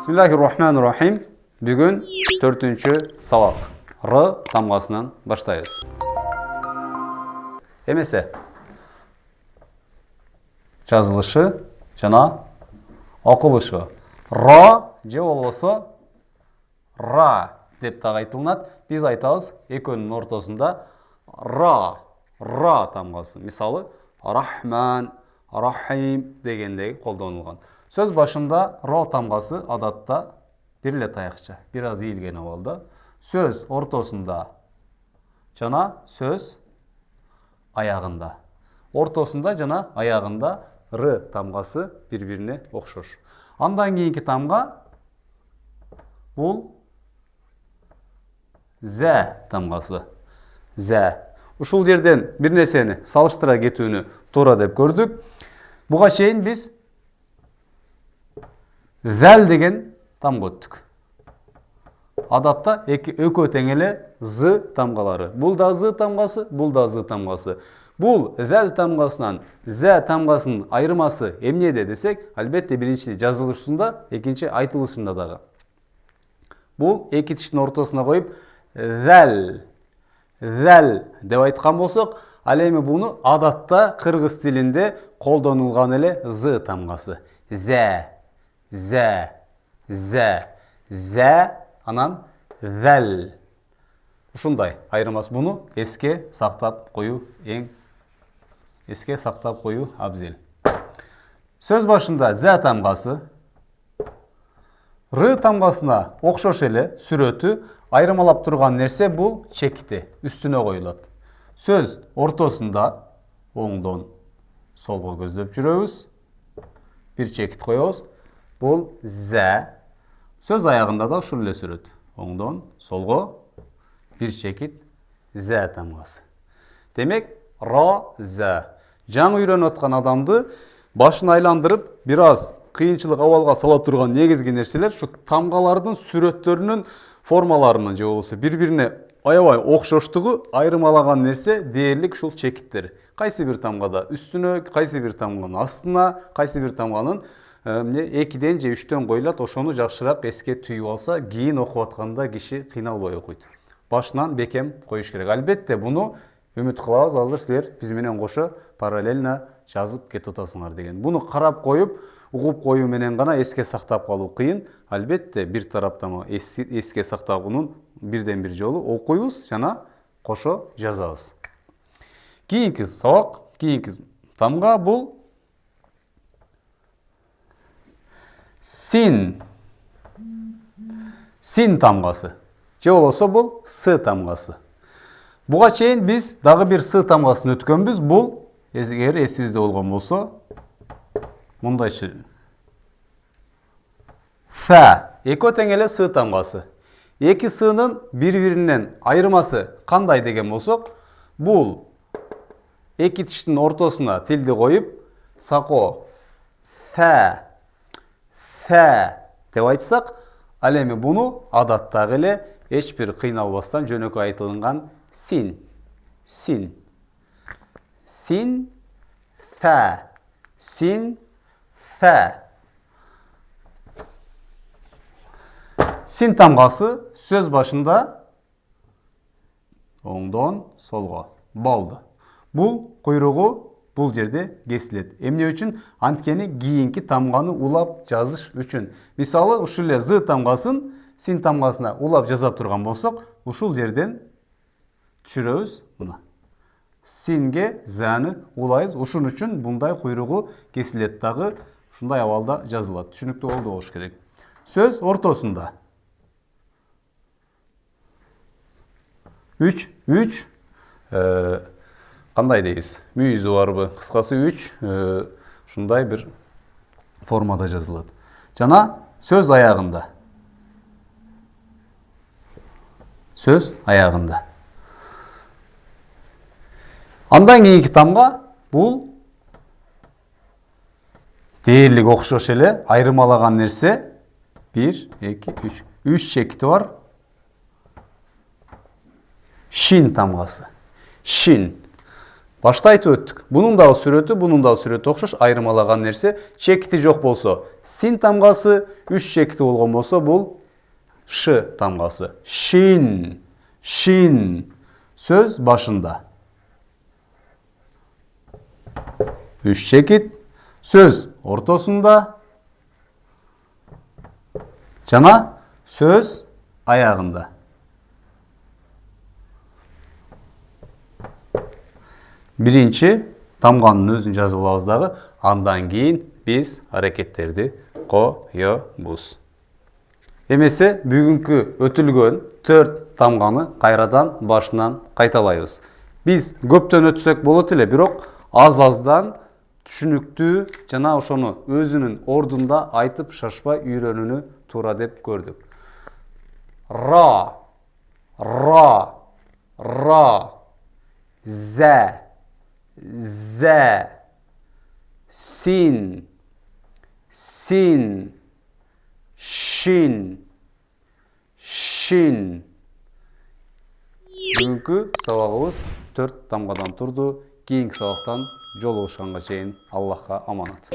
Bismillahirrahmanirrahim. Бүгін 4-ші сабақ. Р тамғасынан баштайыз. Емесе, жазылышы жана оқылышы. Ра же болбосо ра деп тағайтылынат. Біз айтабыз екөнің ортасында ра тамғасы. Мисалы, рахман, рахим дегендегі қолданылған. Сөз башында ра тамғасы адатта бірле таяқша, біраз иілген авалда. Сөз ортасында жана сөз аяғында. Ортасында жана аяғында р тамғасы бір-біріне оқшош. Андан кейінгі тамға бұл зә тамғасы. Зә. Ушул жерден бір нерсени салыштыра кетүүнү туура деп көрдүк. Буга чейин биз зәл деген тамга өттүк. Адатта экөө тең эле з тамгалары. Бул да з тамгасы, бул да з тамгасы. Бул зәл тамгасынан зә тамгасынын айырмасы эмнеде десек, албетте биринчи жазылышында, экинчи айтылышында дагы. Бул эки тиштин ортосуна коюп зәл деп айткан болсок, ал эми буну адатта кыргыз тилинде колдонулган эле з тамгасы. Зә, анан зәл. Ушундай айырмасы, буну эске сактап коюу абзел. Сөз башында зә тамгасы р тамгасына окшош эле сүрөтү айырмалап турган нерсе бул чекити үстүнө коюлат. Сөз ортосунда оңдон солго көздөп жүрөбүз. Бир чекит коебуз. Бул зә. Сөз аяғында да ушул эле сүрөт. Оңдон солго бир чекит зә тамгасы. Демек, ра, зә. Жаңы үйрөнүп аткан адамды башын айландырып, бираз кыйынчылык абалга сала турган негизги нерселер шу тамгалардын сүрөттөрүнүн формаларынын же болбосо бири-бирине аябай окшоштугу айырмалаган нерсе дээрлик ушул чекиттер. Кайсы бир тамгада үстүнө, кайсы бир тамганын астына, кайсы бир тамганын 2-ден же 3-төн коюлат. Ошону жакшыраак эске түйүп алса, кийин окуп атканда киши кыйналбай окуйт. Башынан бекем коюш керек. Албетте буну үмүт кылабыз, азыр силер биз менен кошо параллельно жазып кетип атасыңар деген. Буну карап коюп, угуп коюу менен гана эске сактап калуу кыйын. Албетте бир тараптама эске сактагунун бирден бир жолу окуйбуз жана кошо жазабыз. Кийинки сабак, кийинки тамга бул син тамгасы. Же болбосо бул с тамгасы. Буга чейин биз дагы бир с тамгасын өткөнбүз. Бул эгер эсибизде болгон болсо, мындайчы фа. Экөө тең эле с тамгасы. Эки сынын бири-биринен айырмасы кандай деген болсок, бул эки тиштин ортосуна тилди коюп, сако фа деп айтсак, ал эми буну адаттагы эле эч бир кыйналбастан жөнөкөй айтылган син, фа. Син тамгасы сөз башында оңдон солго болду. Бул куйругу бул жерде кесилет. Эмне үчүн? Анткени кийинки тамганы улап жазыш үчүн. Мисалы, ушул эле з тамгасын син тамгасына улап жаза турган болсок, ушул жерден түшүрөбүз мына. Синге зәни улайбыз. Ушун үчүн мындай куйругу кесилет дагы ушундай абалда жазылат. Түшүнүктүү болду болуш керек. Сөз ортосунда 3 кандай дейбиз? Мүйүзү барбы? Кыскасы 3 ушундай бир формада жазылат. Жана сөз аягында. Андан кийинки тамга бул дээрлик окшош эле айырмалаган нерсе 1, 2, 3. 3 чекити бар. Шин тамгасы. Шин. Башта айтып өттүк. Bunun дагы сүрөтү окшош, айырмалаган нерсе чекити жок болсо син тамгасы, 3 чекити болгон болсо бул ш тамгасы. Шин, шин. Сөз башында. 3 чекит. Сөз ортосунда. Жана сөз аягында. Биринчи тамганын өзүн жазып алабыз дагы, андан кийин биз аракеттерди коёбуз. Эмесе бүгүнкү өтүлгөн 4 тамганы кайрадан башынан кайталайбыз. Биз көптөн өтсөк болот эле, бирок аз-аздан түшүнүктүү жана ошону өзүнүн ордунда айтып шашпай үйрөнүүнү туура деп көрдүк. Ра, ра, ра, зә, зә, син, син, шин, шин. Бүгүнкү сабагыбыз 4 тамгадан турду. Кийинки сабактан жолугушканга чейин Аллахка аманат.